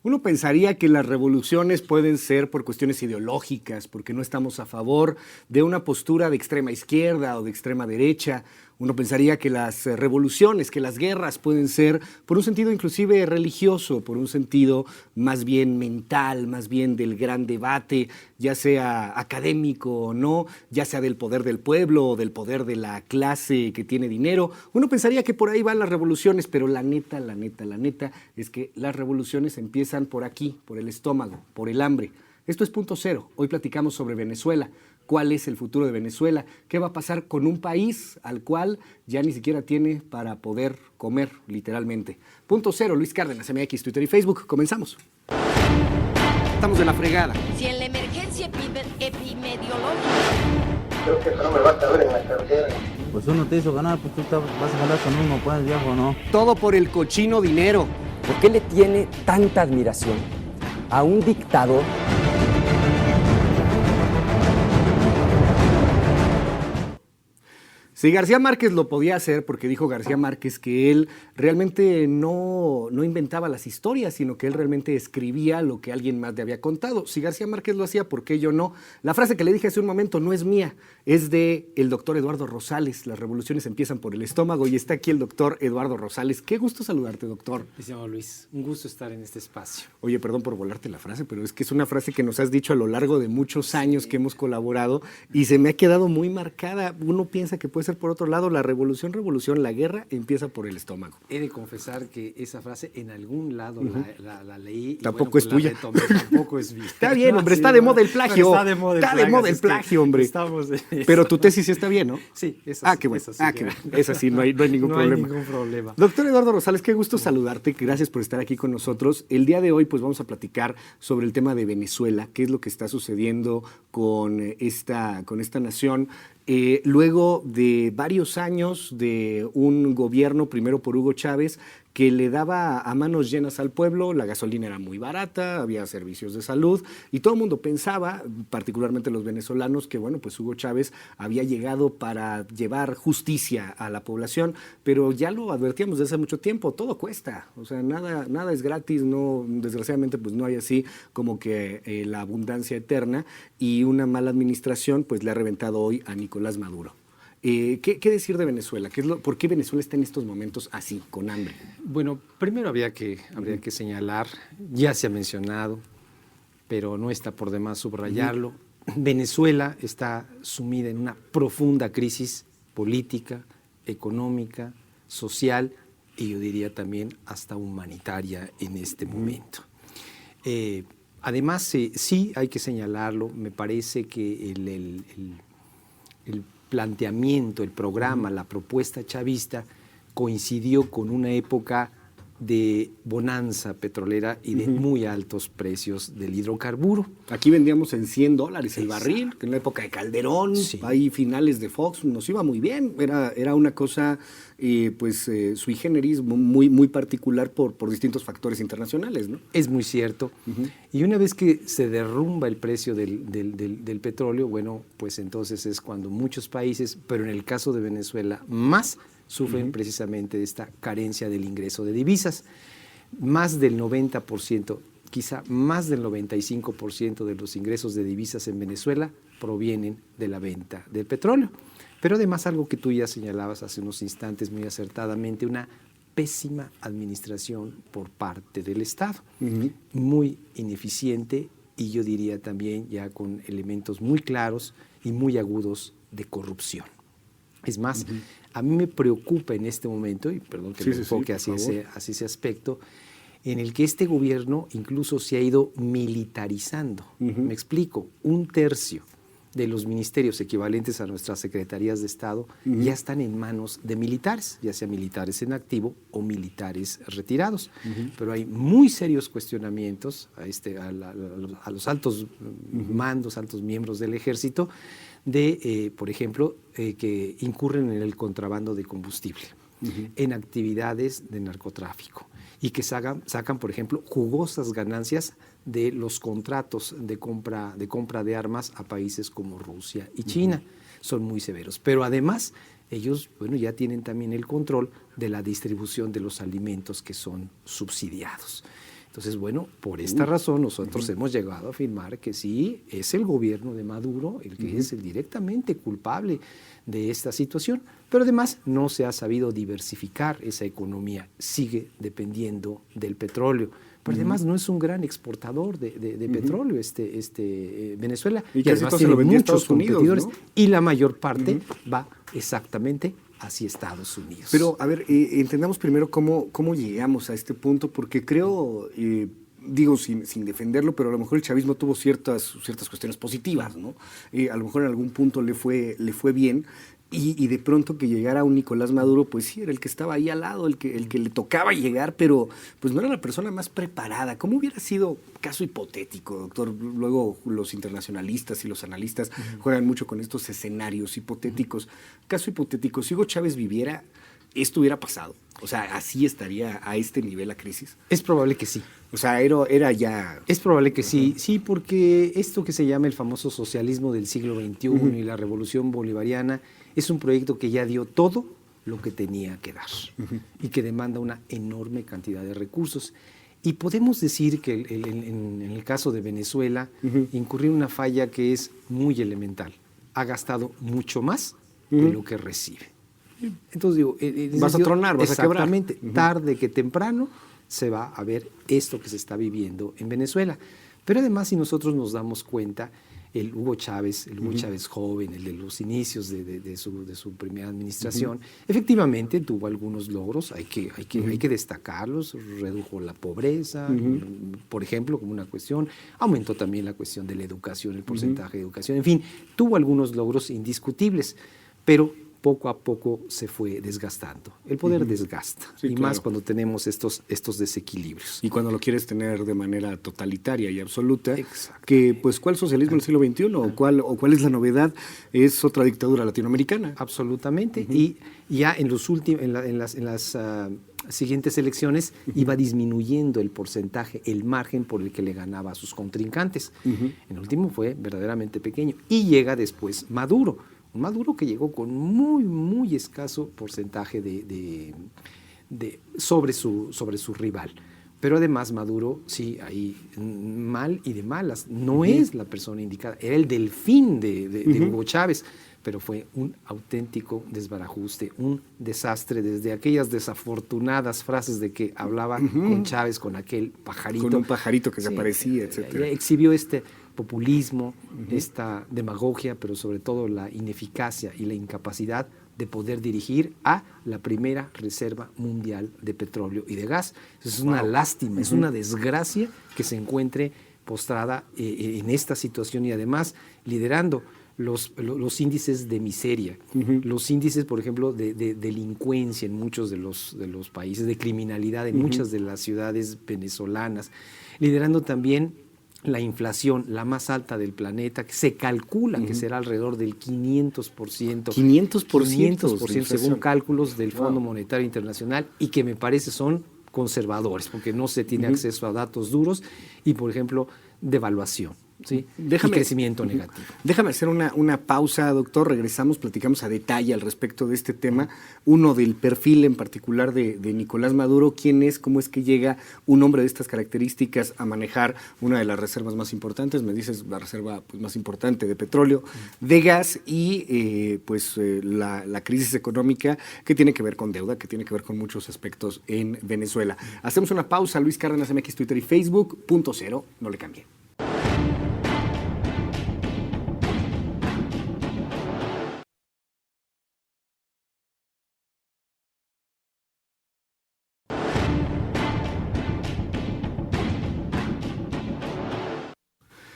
Uno pensaría que las revoluciones pueden ser por cuestiones ideológicas, porque no estamos a favor de una postura de extrema izquierda o de extrema derecha. Uno pensaría que las revoluciones, que las guerras pueden ser por un sentido inclusive religioso, por un sentido más bien mental, más bien del gran debate, ya sea académico o no, ya sea del poder del pueblo o del poder de la clase que tiene dinero. Uno pensaría que por ahí van las revoluciones, pero la neta es que las revoluciones empiezan por aquí, por el estómago, por el hambre. Esto es Punto Cero. Hoy platicamos sobre Venezuela. ¿Cuál es el futuro de Venezuela? ¿Qué va a pasar con un país al cual ya ni siquiera tiene para poder comer, literalmente? Punto Cero, Luis Cárdenas, MX, Twitter y Facebook. Comenzamos. Estamos de la fregada. Si en la emergencia epidemiológica... Creo que eso no me va a caber en la cartera. Pues uno te hizo ganar, pues tú vas a jalar con uno, pues viejo, ¿no? Todo por el cochino dinero. ¿Por qué le tiene tanta admiración a un dictador? Si García Márquez lo podía hacer, porque dijo García Márquez que él realmente no inventaba las historias, sino que él realmente escribía lo que alguien más le había contado. Si García Márquez lo hacía, ¿por qué yo no? La frase que le dije hace un momento no es mía, es de el doctor Eduardo Rosales. Las revoluciones empiezan por el estómago y está aquí el doctor Eduardo Rosales. Qué gusto saludarte, doctor. Estimado Luis, un gusto estar en este espacio. Oye, perdón por volarte la frase, pero es que es una frase que nos has dicho a lo largo de muchos años que hemos colaborado y se me ha quedado muy marcada. Uno piensa que puede ser por otro lado, la revolución, la guerra empieza por el estómago. He de confesar que esa frase en algún lado la leí. Tampoco es tuya. Tampoco es mía. Está bien, hombre, está de moda el plagio. Está de moda el plagio, hombre. Pero tu tesis sí está bien, ¿no? Sí, esa sí. Qué bueno. Qué bueno. Esa sí, no hay ningún problema. No hay ningún problema. Doctor Eduardo Rosales, qué gusto saludarte. Gracias por estar aquí con nosotros. El día de hoy, pues vamos a platicar sobre el tema de Venezuela, qué es lo que está sucediendo con esta nación. Luego de varios años de un gobierno, primero por Hugo Chávez, que le daba a manos llenas al pueblo, la gasolina era muy barata, había servicios de salud y todo el mundo pensaba, particularmente los venezolanos, que bueno, pues Hugo Chávez había llegado para llevar justicia a la población, pero ya lo advertíamos desde hace mucho tiempo, todo cuesta, o sea, nada es gratis, no, desgraciadamente pues no hay así como que la abundancia eterna y una mala administración pues le ha reventado hoy a Nicolás Maduro. ¿Qué decir de Venezuela? ¿Por qué Venezuela está en estos momentos así, con hambre? Bueno, primero habría que señalar, ya se ha mencionado, pero no está por demás subrayarlo, Venezuela está sumida en una profunda crisis política, económica, social y yo diría también hasta humanitaria en este momento. Además, sí hay que señalarlo, me parece que el planteamiento, el programa, la propuesta chavista coincidió con una época de bonanza petrolera y de muy altos precios del hidrocarburo. Aquí vendíamos en $100 el barril, que en la época de Calderón, ahí finales de Fox, nos iba muy bien. Era una cosa, sui generis, muy particular por distintos factores internacionales, ¿no? Es muy cierto. Y una vez que se derrumba el precio del petróleo, bueno, pues entonces es cuando muchos países, pero en el caso de Venezuela más, sufren precisamente de esta carencia del ingreso de divisas. Más del 90%, quizá más del 95% de los ingresos de divisas en Venezuela provienen de la venta del petróleo. Pero además algo que tú ya señalabas hace unos instantes muy acertadamente, una pésima administración por parte del Estado, muy ineficiente y yo diría también ya con elementos muy claros y muy agudos de corrupción. Es más, a mí me preocupa en este momento, y perdón que me enfoque hacia ese aspecto, en el que este gobierno incluso se ha ido militarizando. Me explico, 1/3 de los ministerios equivalentes a nuestras secretarías de Estado ya están en manos de militares, ya sea militares en activo o militares retirados. Pero hay muy serios cuestionamientos a los altos mandos, altos miembros del ejército, por ejemplo, que incurren en el contrabando de combustible, en actividades de narcotráfico y que sacan, por ejemplo, jugosas ganancias de los contratos de compra de armas a países como Rusia y China. Son muy severos. Pero además, ellos ya tienen también el control de la distribución de los alimentos que son subsidiados. Entonces, bueno, por esta razón nosotros hemos llegado a afirmar que sí, es el gobierno de Maduro el que es el directamente culpable de esta situación, pero además no se ha sabido diversificar esa economía, sigue dependiendo del petróleo. Pero además no es un gran exportador de petróleo Venezuela, Y y además casi todo se tiene lo vendía a muchos Estados Unidos, competidores, ¿no? y la mayor parte va exactamente hacia Estados Unidos. Pero, a ver, entendamos primero cómo llegamos a este punto, porque creo, digo sin defenderlo, pero a lo mejor el chavismo tuvo ciertas cuestiones positivas, ¿no? A lo mejor en algún punto le fue bien, y de pronto que llegara un Nicolás Maduro, pues sí, era el que estaba ahí al lado, el que le tocaba llegar, pero pues no era la persona más preparada. ¿Cómo hubiera sido, caso hipotético, doctor? Luego los internacionalistas y los analistas juegan mucho con estos escenarios hipotéticos. Caso hipotético, si Hugo Chávez viviera, ¿esto hubiera pasado? O sea, ¿así estaría a este nivel la crisis? Es probable que sí. O sea, era ya... Es probable que sí, sí, porque esto que se llama el famoso socialismo del siglo XXI y la revolución bolivariana es un proyecto que ya dio todo lo que tenía que dar y que demanda una enorme cantidad de recursos. Y podemos decir que en el caso de Venezuela incurrió en una falla que es muy elemental. Ha gastado mucho más de lo que recibe. Entonces digo, Vas a tronar, vas a quebrar. Exactamente, tarde que temprano se va a ver esto que se está viviendo en Venezuela. Pero además, si nosotros nos damos cuenta, el Hugo Chávez joven, el de los inicios de su primera administración, efectivamente tuvo algunos logros, hay que destacarlos, redujo la pobreza, por ejemplo, como una cuestión, aumentó también la cuestión de la educación, el porcentaje de educación, en fin, tuvo algunos logros indiscutibles, pero poco a poco se fue desgastando. El poder desgasta, Sí, y claro. más cuando tenemos estos desequilibrios. Y cuando lo quieres tener de manera totalitaria y absoluta, Exacto. que pues ¿cuál socialismo del siglo XXI? ¿O cuál es la novedad? Es otra dictadura latinoamericana. Absolutamente. Y ya en las siguientes elecciones iba disminuyendo el porcentaje, el margen por el que le ganaba a sus contrincantes. En el último fue verdaderamente pequeño. Y llega después Maduro. Un Maduro que llegó con muy escaso porcentaje sobre su rival. Pero además Maduro, sí, ahí mal y de malas, no es la persona indicada, era el delfín de Hugo Chávez, pero fue un auténtico desbarajuste, un desastre, desde aquellas desafortunadas frases de que hablaba con Chávez, con aquel pajarito. Con un pajarito que se Sí, aparecía, etcétera. exhibió este populismo, esta demagogia, pero sobre todo la ineficacia y la incapacidad de poder dirigir a la primera reserva mundial de petróleo y de gas. Es una lástima, es una desgracia que se encuentre postrada en esta situación y además liderando los índices de miseria, los índices, por ejemplo, de delincuencia en muchos de los países, de criminalidad en muchas de las ciudades venezolanas, liderando también la inflación, la más alta del planeta, que se calcula que será alrededor del 500%. 500% según cálculos del Fondo Monetario Internacional, y que me parece son conservadores, porque no se tiene acceso a datos duros y, por ejemplo, devaluación. ¿Sí? Y crecimiento negativo. Déjame hacer una pausa, doctor. Regresamos, platicamos a detalle al respecto de este tema. Uno, del perfil en particular de Nicolás Maduro. ¿Quién es? ¿Cómo es que llega un hombre de estas características a manejar una de las reservas más importantes? Me dices la reserva pues, más importante de petróleo, de gas y la crisis económica que tiene que ver con deuda, que tiene que ver con muchos aspectos en Venezuela. Hacemos una pausa. Luis Cárdenas, MX, Twitter y Facebook. .0. No le cambien.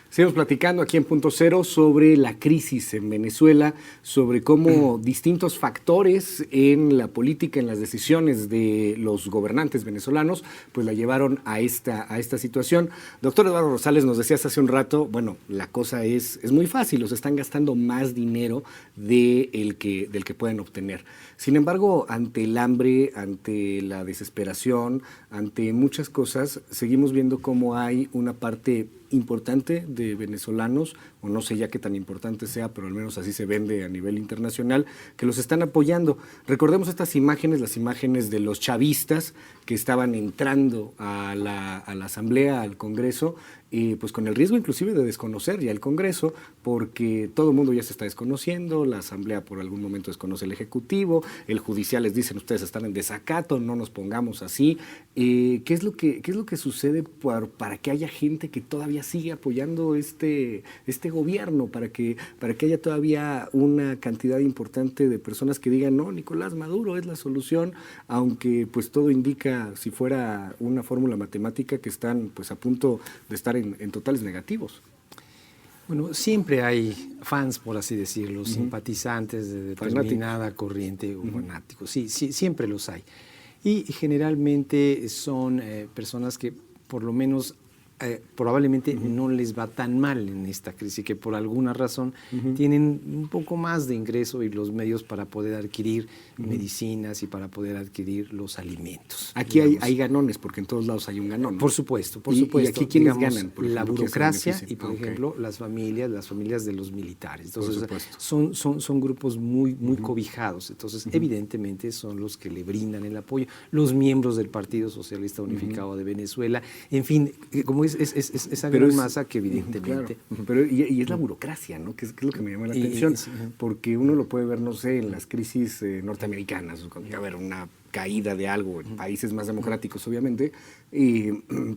Seguimos platicando aquí en Punto Cero sobre la crisis en Venezuela, sobre cómo distintos factores en la política, en las decisiones de los gobernantes venezolanos, pues la llevaron a esta situación. Doctor Eduardo Rosales, nos decías hace un rato, bueno, la cosa es muy fácil, los están gastando más dinero del que pueden obtener. Sin embargo, ante el hambre, ante la desesperación, ante muchas cosas, seguimos viendo cómo hay una parte importante de venezolanos, o no sé ya qué tan importante sea, pero al menos así se vende a nivel internacional, que los están apoyando. Recordemos estas imágenes, las imágenes de los chavistas que estaban entrando a la Asamblea, al Congreso, pues con el riesgo inclusive de desconocer ya el Congreso, porque todo el mundo ya se está desconociendo, la Asamblea por algún momento desconoce el Ejecutivo, el Judicial les dicen ustedes están en desacato, no nos pongamos así. ¿Qué es lo que sucede para que haya gente que todavía sigue apoyando este gobierno, para que haya todavía una cantidad importante de personas que digan, no, Nicolás Maduro es la solución, aunque pues todo indica, si fuera una fórmula matemática, que están pues a punto de estar en totales negativos? Bueno, siempre hay fans, por así decirlo, simpatizantes de determinada corriente o fanáticos. Sí, siempre los hay. Y generalmente son personas que por lo menos probablemente no les va tan mal en esta crisis, que por alguna razón tienen un poco más de ingreso y los medios para poder adquirir medicinas y para poder adquirir los alimentos. Aquí hay ganones, porque en todos lados hay un ganón, ¿no? Por supuesto. ¿Y aquí quiénes ganan? Por ejemplo, la burocracia y, por ejemplo, las familias de los militares. Entonces, son grupos muy cobijados. Entonces, evidentemente, son los que le brindan el apoyo. Los miembros del Partido Socialista Unificado de Venezuela, en fin, como es esa gran masa que evidentemente... Claro. Pero y es la burocracia, ¿no? Que es lo que me llama la atención, porque uno lo puede ver, no sé, en las crisis norteamericanas, cuando llega a haber una caída de algo en países más democráticos, obviamente, y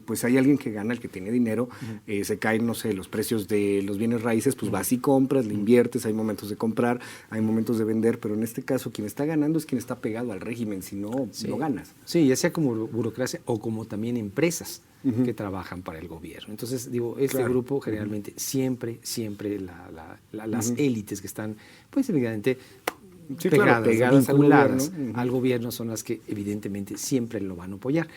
pues hay alguien que gana, el que tiene dinero, se caen, no sé, los precios de los bienes raíces, pues vas y compras, le inviertes, hay momentos de comprar, hay momentos de vender, pero en este caso quien está ganando es quien está pegado al régimen, si no, no ganas. Sí, ya sea como burocracia o como también empresas que trabajan para el gobierno. Entonces, digo, este grupo generalmente siempre las élites que están, pues evidentemente, pegadas, vinculadas al gobierno son las que evidentemente siempre lo van a apoyar.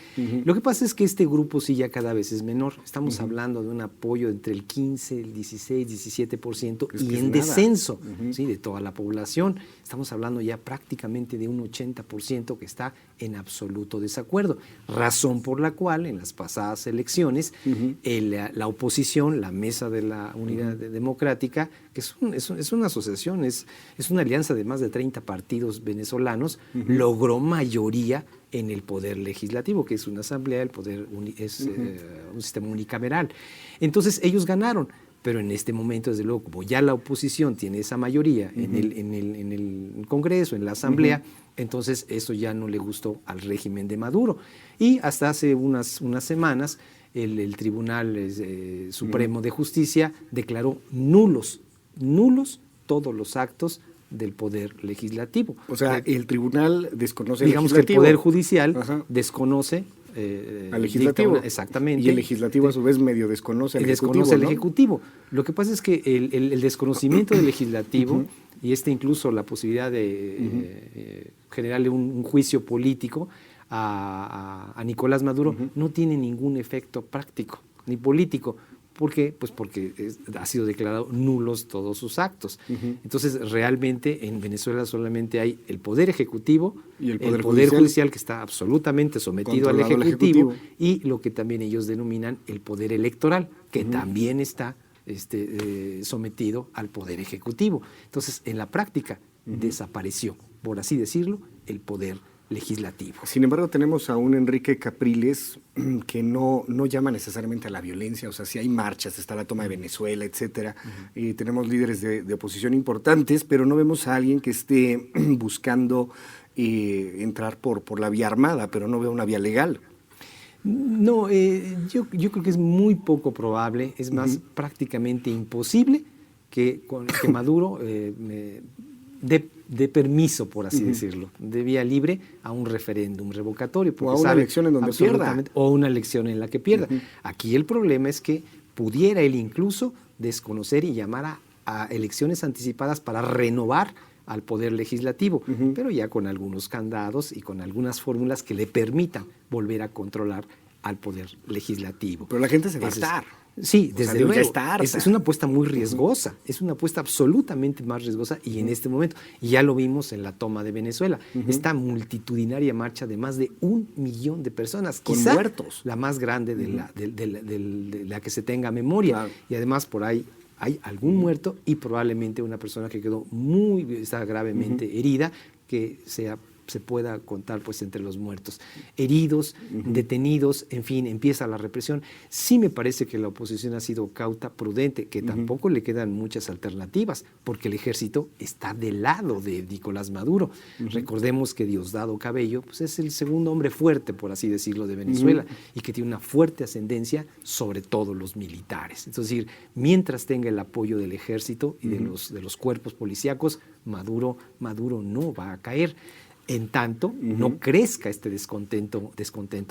Lo que pasa es que este grupo sí ya cada vez es menor. Estamos hablando de un apoyo entre el 15, el 16, 17% y en descenso de toda la población. Estamos hablando ya prácticamente de un 80% que está en absoluto desacuerdo. Razón por la cual en las pasadas elecciones la oposición, la Mesa de la Unidad Democrática, que es una asociación, es una alianza de más de 30 partidos venezolanos, logró mayoría en el poder legislativo, que es una asamblea, el poder es un sistema unicameral. Entonces ellos ganaron, pero en este momento, desde luego, como ya la oposición tiene esa mayoría en el Congreso, en la asamblea, entonces eso ya no le gustó al régimen de Maduro. Y hasta hace unas semanas el Tribunal Supremo de Justicia declaró nulos todos los actos del Poder Legislativo. O sea, el tribunal desconoce el legislativo. Digamos que el Poder Judicial desconoce al legislativo. Exactamente. Y el legislativo a su vez medio desconoce al ejecutivo. Desconoce al ejecutivo. Lo que pasa es que el desconocimiento del legislativo y incluso la posibilidad de generarle un juicio político a Nicolás Maduro no tiene ningún efecto práctico ni político. ¿Por qué? Pues porque ha sido declarado nulos todos sus actos. Entonces, realmente en Venezuela solamente hay el Poder Ejecutivo y el Poder Judicial que está absolutamente sometido al Ejecutivo y lo que también ellos denominan el Poder Electoral, que también está sometido al Poder Ejecutivo. Entonces, en la práctica desapareció, por así decirlo, el Poder Legislativo. Sin embargo, tenemos a un Enrique Capriles que no llama necesariamente a la violencia. O sea, si hay marchas, está la toma de Venezuela, etcétera, y tenemos líderes de oposición importantes, pero no vemos a alguien que esté buscando entrar por la vía armada, pero no veo una vía legal. No, yo creo que es muy poco probable, es más prácticamente imposible que Maduro dé permiso, por así decirlo, de vía libre a un referéndum revocatorio. O a una elección en donde pierda. O una elección en la que pierda. Aquí el problema es que pudiera él incluso desconocer y llamar a elecciones anticipadas para renovar al Poder Legislativo, pero ya con algunos candados y con algunas fórmulas que le permitan volver a controlar al poder legislativo. Pero la gente se va a hartar. Sí, O desde sea, digo, ya luego. está harta. Es una apuesta muy riesgosa, es una apuesta absolutamente más riesgosa y en este momento, y ya lo vimos en la toma de Venezuela, esta multitudinaria marcha de más de 1 millón de personas, Con quizá muertos. la más grande de la que se tenga memoria. Claro. Y además por ahí hay algún muerto y probablemente una persona que quedó está gravemente herida, que se pueda contar pues entre los muertos, heridos, detenidos, en fin, empieza la represión. Sí me parece que la oposición ha sido cauta, prudente, que tampoco le quedan muchas alternativas, porque el ejército está del lado de Nicolás Maduro. Recordemos que Diosdado Cabello pues, es el segundo hombre fuerte, por así decirlo, de Venezuela, y que tiene una fuerte ascendencia sobre todo los militares. Es decir, mientras tenga el apoyo del ejército y de los cuerpos policíacos, Maduro no va a caer. En tanto, no crezca este descontento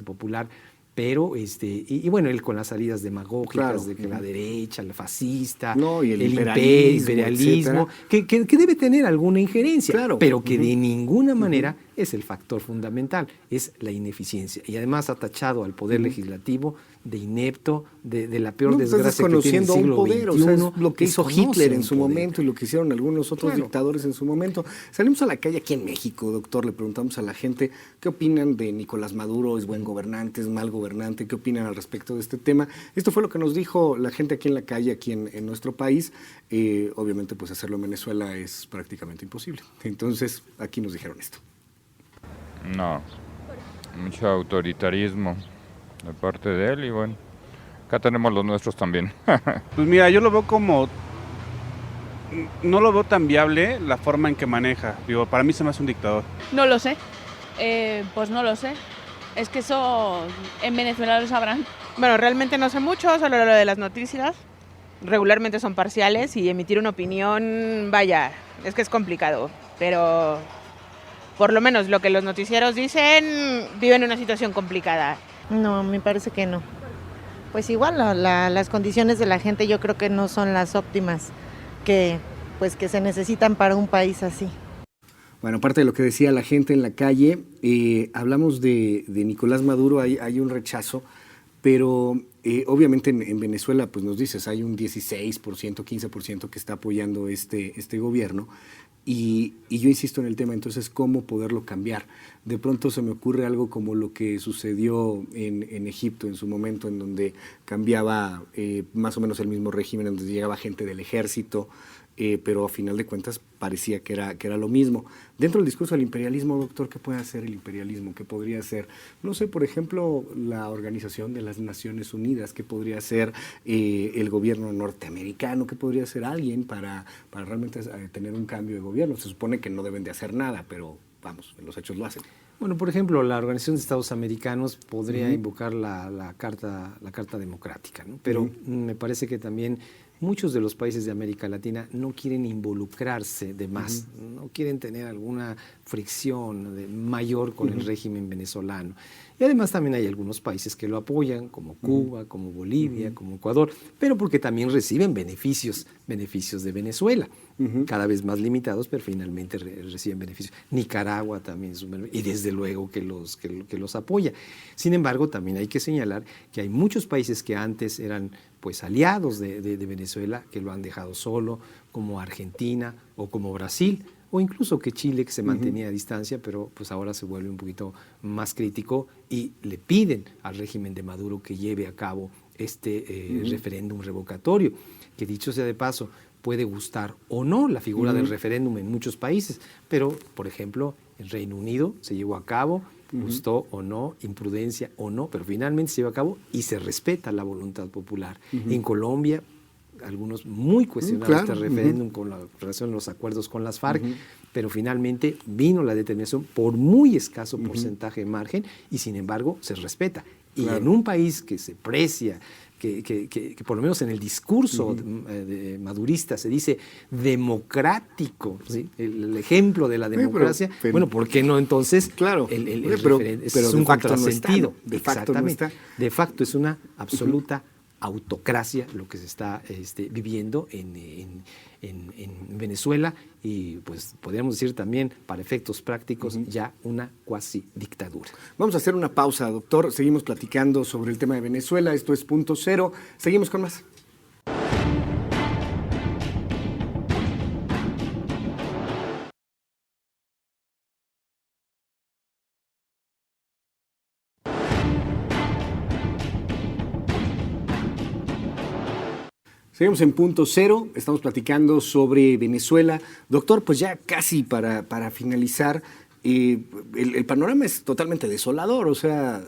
popular, pero y bueno, él con las salidas demagógicas de que la derecha, la fascista, y el imperialismo, que debe tener alguna injerencia, pero que de ninguna manera es el factor fundamental, es la ineficiencia. Y además ha tachado al poder legislativo de inepto, de la peor desgracia que tiene el siglo un poder, XXI. o sea, es lo que hizo Hitler en su poder. momento y lo que hicieron algunos otros dictadores en su momento. Salimos a la calle aquí en México, doctor, le preguntamos a la gente qué opinan de Nicolás Maduro, es buen gobernante, es mal gobernante, qué opinan al respecto de este tema. Esto fue lo que nos dijo la gente aquí en la calle, aquí en nuestro país. Obviamente, pues hacerlo en Venezuela es prácticamente imposible. Entonces, aquí nos dijeron esto. No, mucho autoritarismo de parte de él y bueno, acá tenemos los nuestros también. Pues mira, yo lo veo como, no lo veo tan viable la forma en que maneja. Digo, para mí se me hace un dictador. No lo sé, pues no lo sé. Es que eso en Venezuela lo sabrán. Bueno, realmente no sé mucho, solo lo de las noticias. Regularmente son parciales y emitir una opinión, vaya, es que es complicado, pero por lo menos lo que los noticieros dicen, viven una situación complicada. No, me parece que no. Pues igual las condiciones de la gente yo creo que no son las óptimas que se necesitan para un país así. Bueno, aparte de lo que decía la gente en la calle, hablamos de Nicolás Maduro, hay un rechazo, pero obviamente en Venezuela, pues nos dices, hay un 16%, 15% que está apoyando este gobierno. Y yo insisto en el tema, entonces, ¿cómo poderlo cambiar? De pronto se me ocurre algo como lo que sucedió en Egipto en su momento, en donde cambiaba más o menos el mismo régimen, en donde llegaba gente del ejército, pero a final de cuentas parecía que era lo mismo. Dentro del discurso del imperialismo, doctor, ¿qué puede hacer el imperialismo? ¿Qué podría hacer? No sé, por ejemplo, la Organización de las Naciones Unidas, ¿qué podría hacer el gobierno norteamericano? ¿Qué podría hacer alguien para realmente tener un cambio de gobierno? Se supone que no deben de hacer nada, pero vamos, los hechos lo hacen. Bueno, por ejemplo, la Organización de Estados Americanos podría invocar la Carta Democrática, ¿no? Pero me parece que también muchos de los países de América Latina no quieren involucrarse de más, no quieren tener alguna fricción mayor con el régimen venezolano. Y además también hay algunos países que lo apoyan, como Cuba, como Bolivia, como Ecuador, pero porque también reciben beneficios de Venezuela, cada vez más limitados, pero finalmente reciben beneficios. Nicaragua también es y desde luego que los apoya. Sin embargo, también hay que señalar que hay muchos países que antes eran pues aliados de Venezuela, que lo han dejado solo, como Argentina o como Brasil, o incluso que Chile, que se mantenía a distancia, pero pues ahora se vuelve un poquito más crítico y le piden al régimen de Maduro que lleve a cabo este referéndum revocatorio, que dicho sea de paso, puede gustar o no la figura del referéndum en muchos países, pero, por ejemplo, en Reino Unido se llevó a cabo, gustó o no, imprudencia o no, pero finalmente se llevó a cabo y se respeta la voluntad popular. En Colombia, algunos muy cuestionaron este referéndum con la relación a los acuerdos con las FARC, pero finalmente vino la determinación por muy escaso porcentaje de margen y sin embargo se respeta. Y en un país que se precia, que por lo menos en el discurso madurista se dice democrático, ¿sí? El ejemplo de la democracia, bueno, ¿por qué no entonces? Claro, pero es un contrasentido. De facto no está. De facto es una absoluta autocracia lo que se está viviendo en Venezuela y pues podríamos decir también para efectos prácticos ya una cuasi dictadura. Vamos a hacer una pausa, doctor. Seguimos platicando sobre el tema de Venezuela. Esto es Punto Cero. Seguimos con más. Seguimos en Punto Cero, estamos platicando sobre Venezuela. Doctor, pues ya casi para finalizar, el panorama es totalmente desolador, o sea,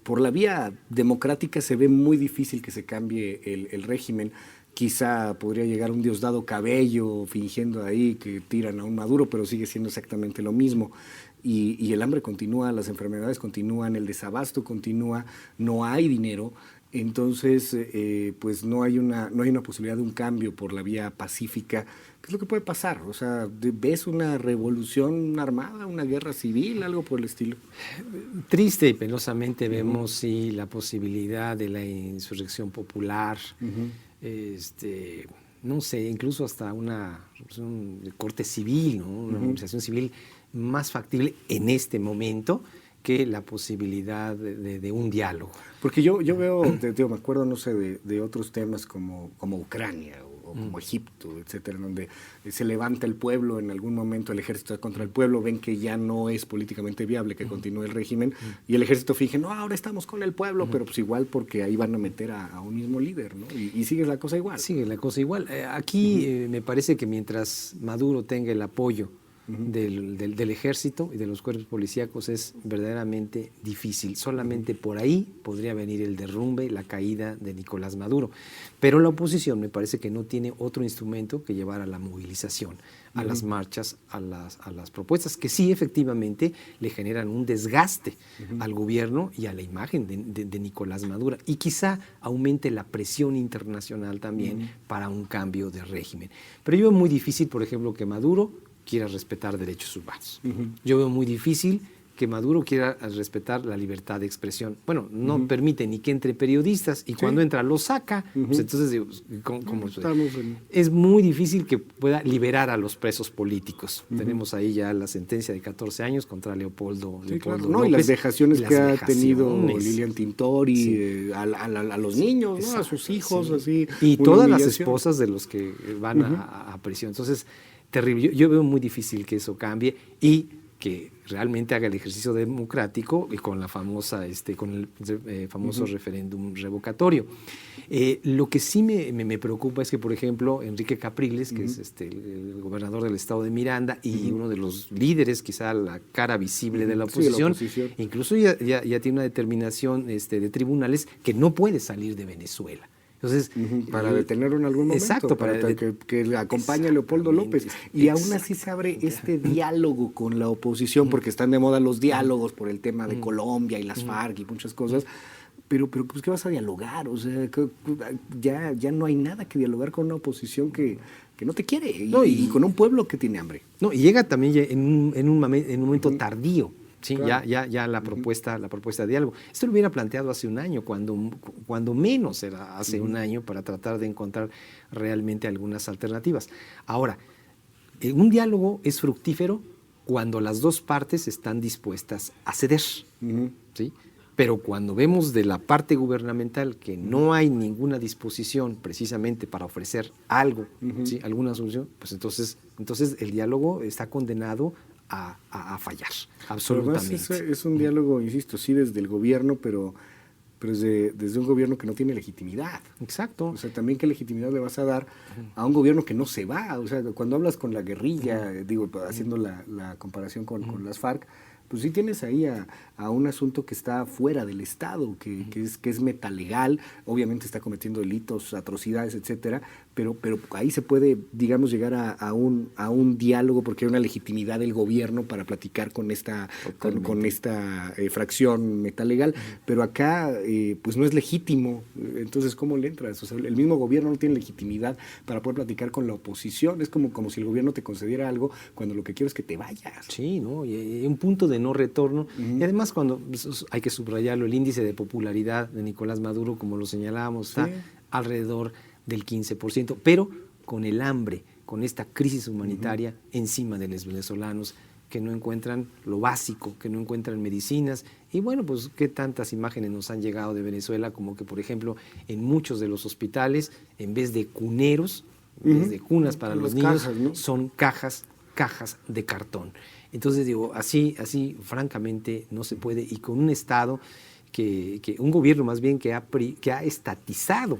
por la vía democrática se ve muy difícil que se cambie el régimen. Quizá podría llegar un Diosdado Cabello fingiendo ahí que tiran a un Maduro, pero sigue siendo exactamente lo mismo. Y el hambre continúa, las enfermedades continúan, el desabasto continúa, no hay dinero. Entonces, pues no hay una posibilidad de un cambio por la vía pacífica. ¿Qué es lo que puede pasar? O sea, ¿ves una revolución armada, una guerra civil, algo por el estilo? Triste y penosamente vemos sí la posibilidad de la insurrección popular, no sé, incluso hasta una corte civil, ¿no? Una organización civil más factible en este momento que la posibilidad de un diálogo. Porque yo veo, me acuerdo, no sé, de otros temas como Ucrania o como Egipto, etcétera, donde se levanta el pueblo, en algún momento el ejército está contra el pueblo, ven que ya no es políticamente viable que continúe el régimen, y el ejército finge, no, ahora estamos con el pueblo, pero pues igual porque ahí van a meter a un mismo líder, ¿no? Y sigue la cosa igual. Sigue la cosa igual. Aquí me parece que mientras Maduro tenga el apoyo del ejército y de los cuerpos policíacos es verdaderamente difícil. Solamente por ahí podría venir el derrumbe, la caída de Nicolás Maduro. Pero la oposición me parece que no tiene otro instrumento que llevar a la movilización, a las marchas, a las propuestas que sí efectivamente le generan un desgaste al gobierno y a la imagen de Nicolás Maduro, y quizá aumente la presión internacional también para un cambio de régimen. Pero yo veo muy difícil, por ejemplo, que Maduro quiera respetar derechos humanos. Yo veo muy difícil que Maduro quiera respetar la libertad de expresión. Bueno, no permite ni que entre periodistas y cuando entra lo saca. Pues entonces, digo, ¿cómo es muy difícil que pueda liberar a los presos políticos. Tenemos ahí ya la sentencia de 14 años contra Leopoldo claro. López. Y las dejaciones que ha tenido Lilian Tintori a los niños, ¿no? A sus hijos, así. Y todas las esposas de los que van a prisión. Entonces, terrible. Yo veo muy difícil que eso cambie y que realmente haga el ejercicio democrático y con la famosa, con el famoso referéndum revocatorio. Lo que sí me preocupa es que, por ejemplo, Enrique Capriles, que es el gobernador del estado de Miranda y uno de los líderes, quizá la cara visible de la oposición, incluso ya tiene una determinación de tribunales que no puede salir de Venezuela. Entonces, para detenerlo en algún momento, exacto, para que acompañe a Leopoldo López. Y aún así se abre este diálogo con la oposición, porque están de moda los diálogos por el tema de Colombia y las FARC y muchas cosas. Pero pues, ¿qué vas a dialogar? O sea, ya no hay nada que dialogar con una oposición que no te quiere y con un pueblo que tiene hambre. No, y llega también ya en un momento tardío. Sí, claro. ya la propuesta de diálogo. Esto lo hubiera planteado hace un año, cuando menos era hace un año, para tratar de encontrar realmente algunas alternativas. Ahora, un diálogo es fructífero cuando las dos partes están dispuestas a ceder, ¿sí? Pero cuando vemos de la parte gubernamental que no hay ninguna disposición precisamente para ofrecer algo, ¿sí? Alguna solución, pues entonces el diálogo está condenado a fallar, absolutamente. Es un diálogo, insisto, sí desde el gobierno, pero desde un gobierno que no tiene legitimidad. Exacto. O sea, también qué legitimidad le vas a dar a un gobierno que no se va. O sea, cuando hablas con la guerrilla, haciendo la comparación con las FARC, pues sí tienes ahí a un asunto que está fuera del Estado, que es metalegal, obviamente está cometiendo delitos, atrocidades, etcétera, pero ahí se puede, digamos, llegar a un diálogo porque hay una legitimidad del gobierno para platicar con esta fracción metalegal, pero acá pues no es legítimo. Entonces, ¿cómo le entras? O sea, el mismo gobierno no tiene legitimidad para poder platicar con la oposición. Es como si el gobierno te concediera algo cuando lo que quiero es que te vayas. Sí, ¿no? Y hay un punto de no retorno. Y además, cuando hay que subrayarlo, el índice de popularidad de Nicolás Maduro, como lo señalábamos, está alrededor del 15%, pero con el hambre, con esta crisis humanitaria encima de los venezolanos que no encuentran lo básico, que no encuentran medicinas. Y bueno, pues qué tantas imágenes nos han llegado de Venezuela, como que, por ejemplo, en muchos de los hospitales, en vez de cuneros, en vez de cunas para los niños, cajas, ¿no? son cajas de cartón. Entonces digo, así francamente no se puede, y con un Estado un gobierno más bien que ha estatizado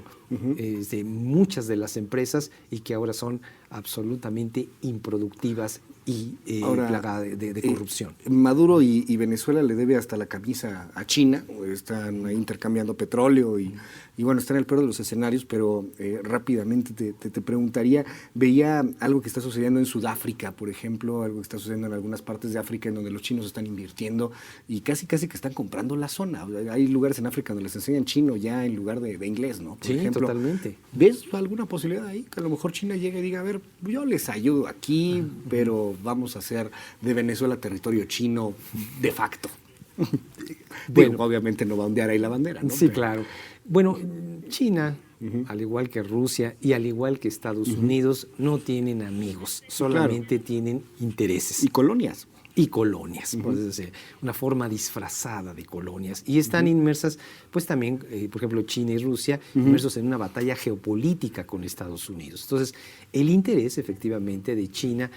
muchas de las empresas y que ahora son absolutamente improductivas y plagadas de corrupción. Maduro y Venezuela le debe hasta la camisa a China, están ahí intercambiando petróleo y bueno, está en el peor de los escenarios, pero rápidamente te preguntaría, veía algo que está sucediendo en Sudáfrica, por ejemplo, algo que está sucediendo en algunas partes de África en donde los chinos están invirtiendo y casi que están comprando la zona. Hay lugares en África donde les enseñan chino ya en lugar de inglés, ¿no? Por ejemplo, totalmente. ¿Ves alguna posibilidad ahí? Que a lo mejor China llegue y diga, a ver, yo les ayudo aquí, pero vamos a hacer de Venezuela territorio chino de facto. Bueno, obviamente no va a ondear ahí la bandera, ¿no? Sí, claro. Bueno, China, al igual que Rusia y al igual que Estados Unidos, no tienen amigos, solamente tienen intereses. Y colonias. Puede decir, una forma disfrazada de colonias. Y están inmersas, pues también, por ejemplo, China y Rusia, inmersos en una batalla geopolítica con Estados Unidos. Entonces, el interés, efectivamente, de China,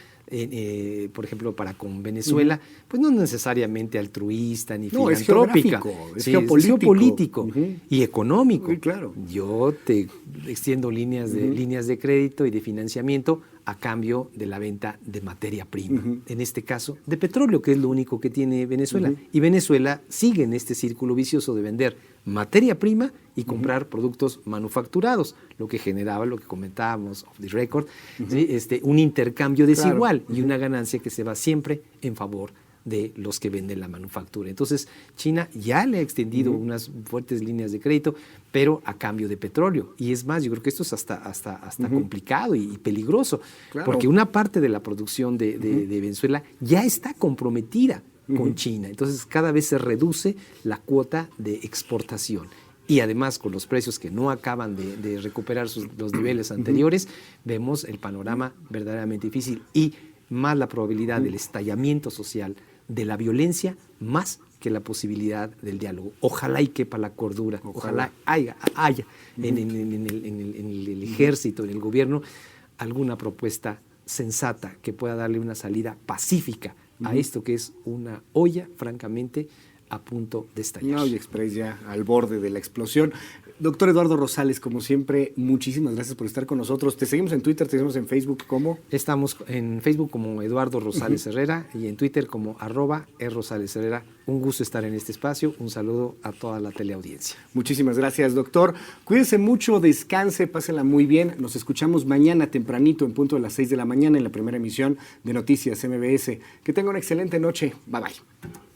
por ejemplo, para con Venezuela, pues no necesariamente altruista ni filantrópica. Es geopolítico y económico. Muy claro. Yo te extiendo líneas de crédito y de financiamiento a cambio de la venta de materia prima, en este caso de petróleo, que es lo único que tiene Venezuela. Y Venezuela sigue en este círculo vicioso de vender materia prima y comprar productos manufacturados, lo que generaba, lo que comentábamos off the record, un intercambio desigual y una ganancia que se va siempre en favor de los que venden la manufactura. Entonces, China ya le ha extendido unas fuertes líneas de crédito, pero a cambio de petróleo. Y es más, yo creo que esto es hasta complicado y peligroso, porque una parte de la producción de Venezuela ya está comprometida con China. Entonces, cada vez se reduce la cuota de exportación. Y además, con los precios que no acaban de recuperar los niveles anteriores, vemos el panorama verdaderamente difícil y más la probabilidad del estallamiento social, de la violencia, más que la posibilidad del diálogo. Ojalá y quepa la cordura, ojalá haya en el ejército, en el gobierno, alguna propuesta sensata que pueda darle una salida pacífica a esto que es una olla, francamente, a punto de estallar. Una olla express ya al borde de la explosión. Doctor Eduardo Rosales, como siempre, muchísimas gracias por estar con nosotros. Te seguimos en Twitter, te seguimos en Facebook, ¿cómo? Estamos en Facebook como Eduardo Rosales Herrera y en Twitter como @Rosales Herrera. Un gusto estar en este espacio. Un saludo a toda la teleaudiencia. Muchísimas gracias, doctor. Cuídense mucho, descanse, pásenla muy bien. Nos escuchamos mañana tempranito en punto de las 6 de la mañana en la primera emisión de Noticias MBS. Que tenga una excelente noche. Bye, bye.